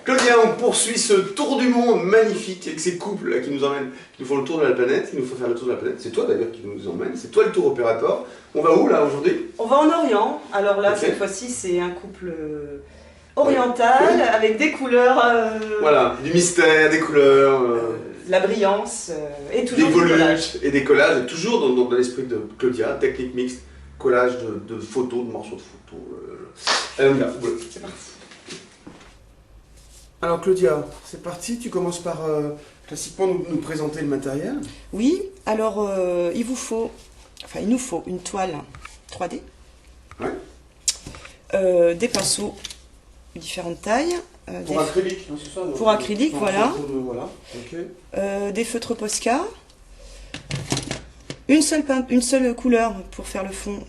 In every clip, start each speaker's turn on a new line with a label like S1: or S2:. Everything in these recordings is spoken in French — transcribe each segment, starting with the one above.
S1: Claudia, on poursuit ce tour du monde magnifique avec ces couples là, qui nous emmènent, qui nous font le tour de la planète, qui nous font faire le tour de la planète. C'est toi d'ailleurs qui nous emmène, c'est toi le tour opérateur. On va où là aujourd'hui?
S2: On va en Orient. Alors là,
S1: Ok.
S2: cette fois-ci, c'est un couple oriental avec des couleurs.
S1: Voilà, du mystère, des couleurs,
S2: La brillance et
S1: des
S2: toujours du
S1: volutes
S2: collage.
S1: et des collages, et toujours dans l'esprit de Claudia, technique mixte, collage de photos, de morceaux de photos. Allez, on y va.
S2: C'est parti.
S1: Alors Claudia, c'est parti, tu commences par classiquement nous présenter le matériel.
S2: Oui, alors il nous faut une toile 3D,
S1: Ouais.
S2: des pinceaux différentes tailles,
S1: Pour acrylique, hein, c'est ça?
S2: pour acrylique, voilà.
S1: Voilà, ok.
S2: Des feutres Posca, une seule couleur pour faire le fond,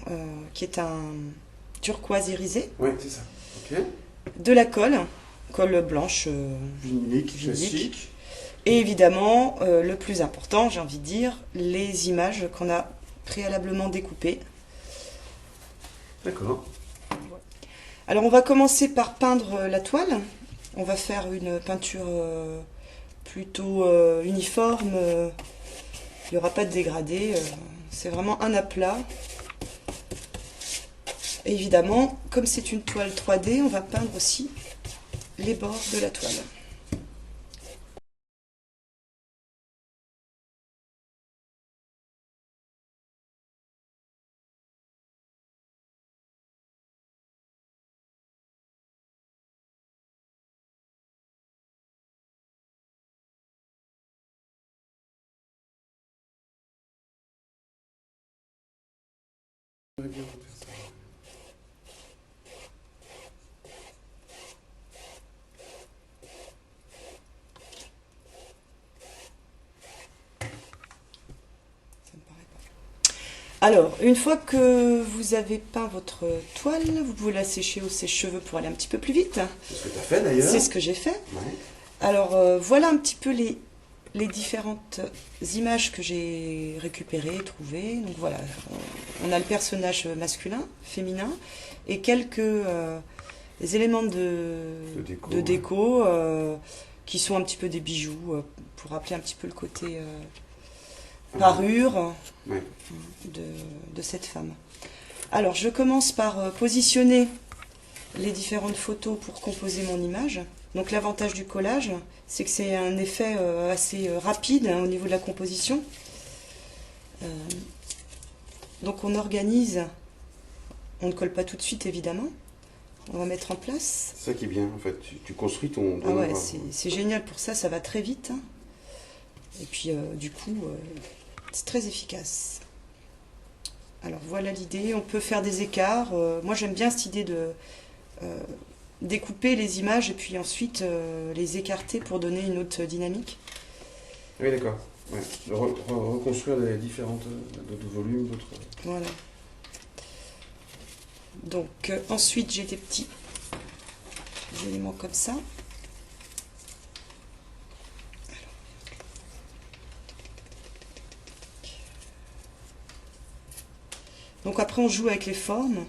S2: qui est un turquoise irisé,
S1: Ouais, c'est ça. Ok.
S2: de la colle blanche,
S1: Vinilique,
S2: Vinilique.
S1: classique.
S2: et évidemment, le plus important, j'ai envie de dire, les images qu'on a préalablement découpées.
S1: D'accord.
S2: Alors on va commencer par peindre la toile. On va faire une peinture plutôt uniforme. Il n'y aura pas de dégradé. C'est vraiment un aplat. Et évidemment, comme c'est une toile 3D, on va peindre aussi les bords de la toile. Alors, une fois que vous avez peint votre toile, vous pouvez la sécher au sèche-cheveux pour aller un petit peu plus vite.
S1: C'est ce que tu as fait d'ailleurs.
S2: C'est ce que j'ai fait.
S1: Ouais.
S2: Alors, voilà un petit peu les différentes images que j'ai récupérées, trouvées. Donc voilà, on a le personnage masculin, féminin, et quelques éléments de déco qui sont un petit peu des bijoux, pour rappeler un petit peu le côté parure
S1: Ouais.
S2: de cette femme. Alors, je commence par positionner les différentes photos pour composer mon image. Donc l'avantage du collage, c'est que c'est un effet assez rapide, hein, au niveau de la composition. Donc on organise, on ne colle pas tout de suite évidemment, on va mettre en place.
S1: C'est ça qui est bien en fait, tu construis ton
S2: Ah ouais,
S1: œuvre.
S2: c'est génial pour ça, ça va très vite, hein. Et puis du coup, c'est très efficace. Alors voilà l'idée, on peut faire des écarts. Moi j'aime bien cette idée de découper les images et puis ensuite les écarter pour donner une autre dynamique.
S1: Oui, d'accord. Ouais. Reconstruire les différentes d'autres volumes, d'autres.
S2: Voilà. Donc ensuite j'ai des petits éléments comme ça. Donc après on joue avec les formes.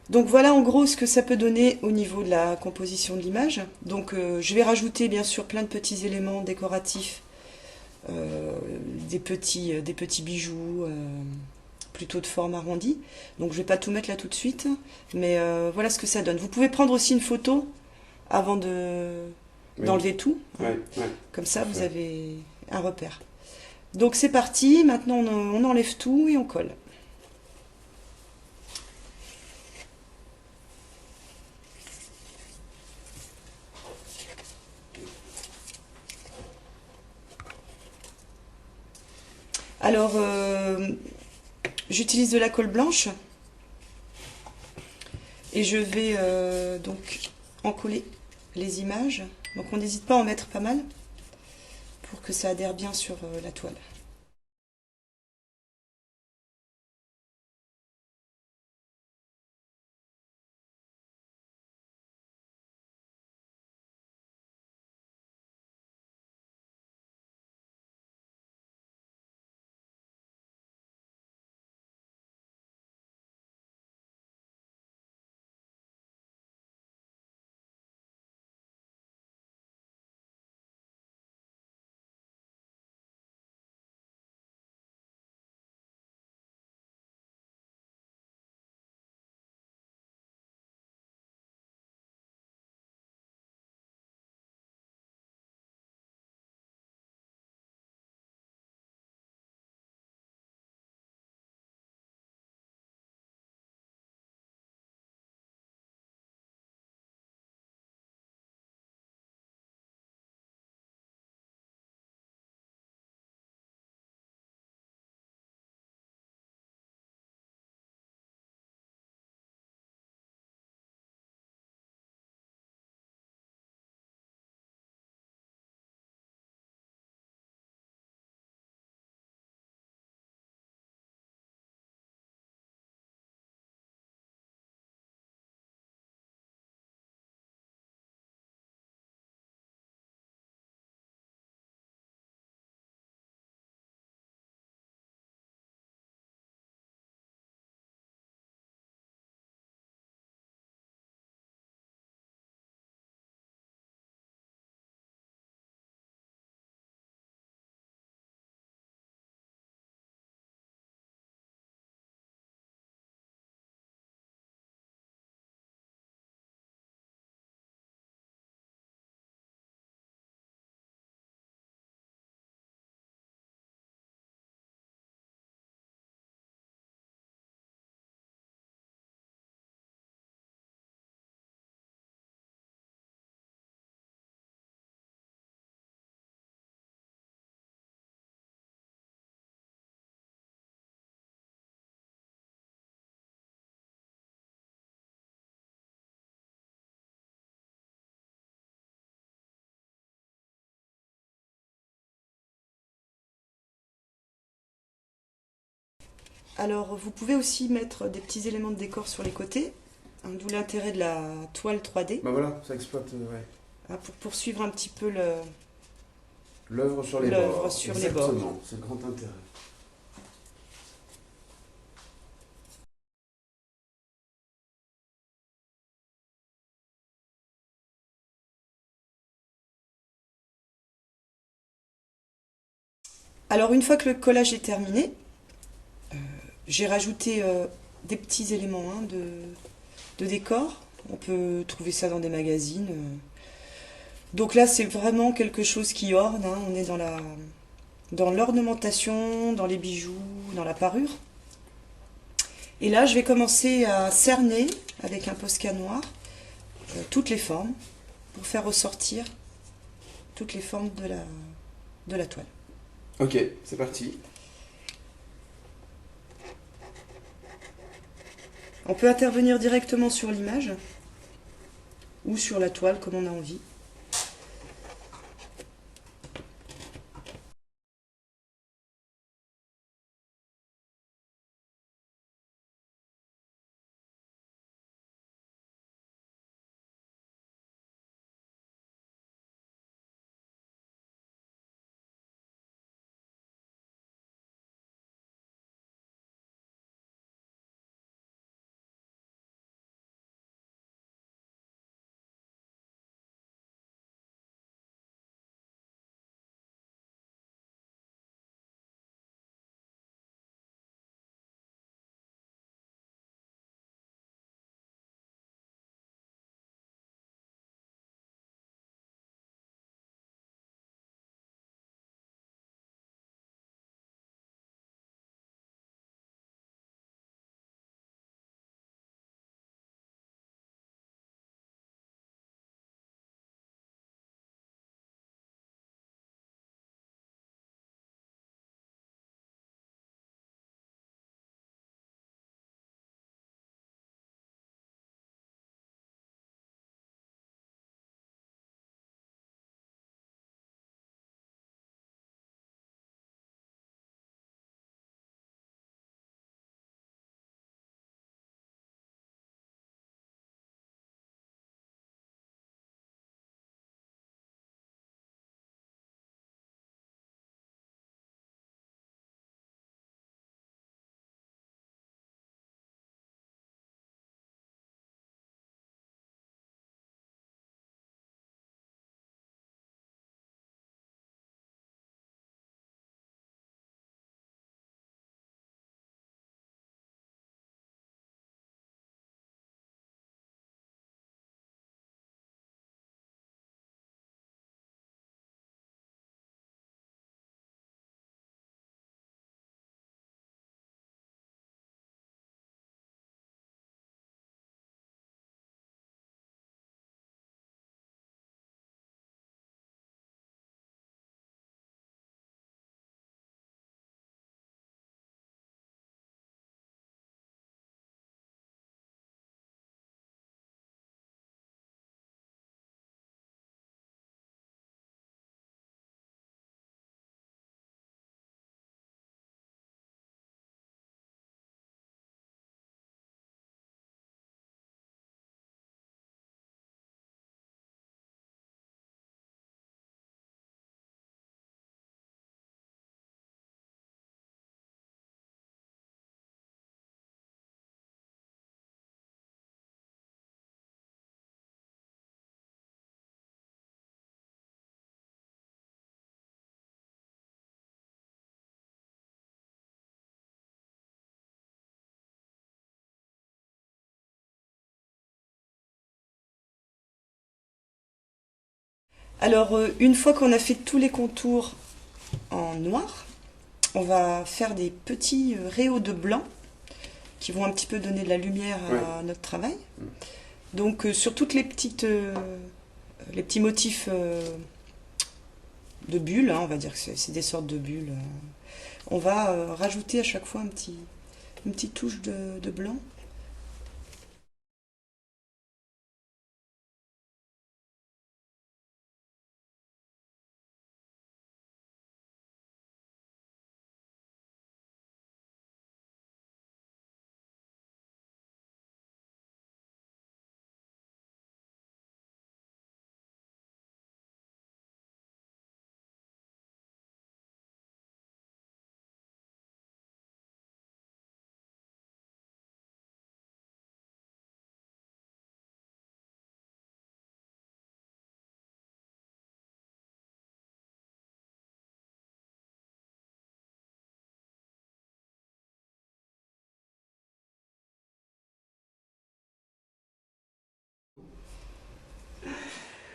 S2: Donc voilà en gros ce que ça peut donner au niveau de la composition de l'image. Donc je vais rajouter bien sûr plein de petits éléments décoratifs, des petits bijoux, plutôt de forme arrondie. Donc je ne vais pas tout mettre là tout de suite, mais voilà ce que ça donne. Vous pouvez prendre aussi une photo avant d'enlever tout, hein.
S1: Ouais.
S2: Comme ça vous avez un repère. Donc c'est parti, maintenant on enlève tout et on colle. Alors, j'utilise de la colle blanche et je vais donc encoller les images. Donc on n'hésite pas à en mettre pas mal pour que ça adhère bien sur la toile. Alors, vous pouvez aussi mettre des petits éléments de décor sur les côtés, hein, d'où l'intérêt de la toile 3D,
S1: Bah voilà, ça exploite ouais.
S2: hein, pour poursuivre un petit peu
S1: L'œuvre sur les
S2: l'œuvre
S1: bords.
S2: sur les bords.
S1: Exactement, c'est le grand intérêt.
S2: Alors, une fois que le collage est terminé, j'ai rajouté des petits éléments, hein, de décor. On peut trouver ça dans des magazines. Donc là, c'est vraiment quelque chose qui orne, hein. On est dans l'ornementation, dans les bijoux, dans la parure. Et là, je vais commencer à cerner avec un Posca noir toutes les formes pour faire ressortir toutes les formes de la toile.
S1: Ok, c'est parti.
S2: On peut intervenir directement sur l'image ou sur la toile comme on a envie. Alors, une fois qu'on a fait tous les contours en noir, on va faire des petits rayons de blanc qui vont un petit peu donner de la lumière à notre travail. Donc, sur toutes les petits motifs de bulles, hein, on va dire que c'est des sortes de bulles, on va rajouter à chaque fois une petite touche de blanc.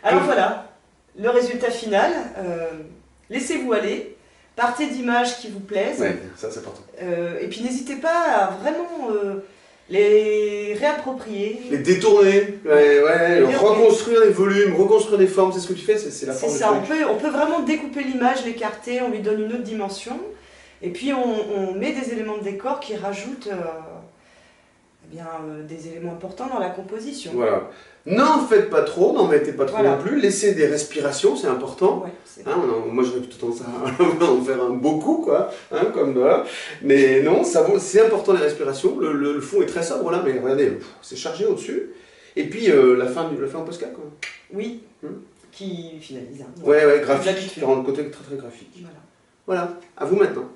S2: Alors voilà, le résultat final. Laissez-vous aller, partez d'images qui vous plaisent.
S1: Ouais, ça c'est important.
S2: Et puis n'hésitez pas à vraiment les réapproprier.
S1: Les détourner, reconstruire les volumes, reconstruire les formes, c'est ce que tu fais, c'est la forme.
S2: C'est ça, on peut vraiment découper l'image, l'écarter, on lui donne une autre dimension. Et puis on met des éléments de décor qui rajoutent des éléments importants dans la composition.
S1: Voilà. N'en faites pas trop, n'en mettez pas trop non plus, laissez des respirations, c'est important.
S2: Ouais,
S1: moi j'aurais plutôt tendance à en faire beaucoup, quoi. Comme voilà. Mais non, c'est important les respirations. Le fond est très sobre là, mais regardez, c'est chargé au-dessus. Et puis la fin en Posca, quoi.
S2: Oui, qui finalise.
S1: Ouais, graphique, qui rend le côté très très graphique.
S2: Voilà,
S1: à vous maintenant.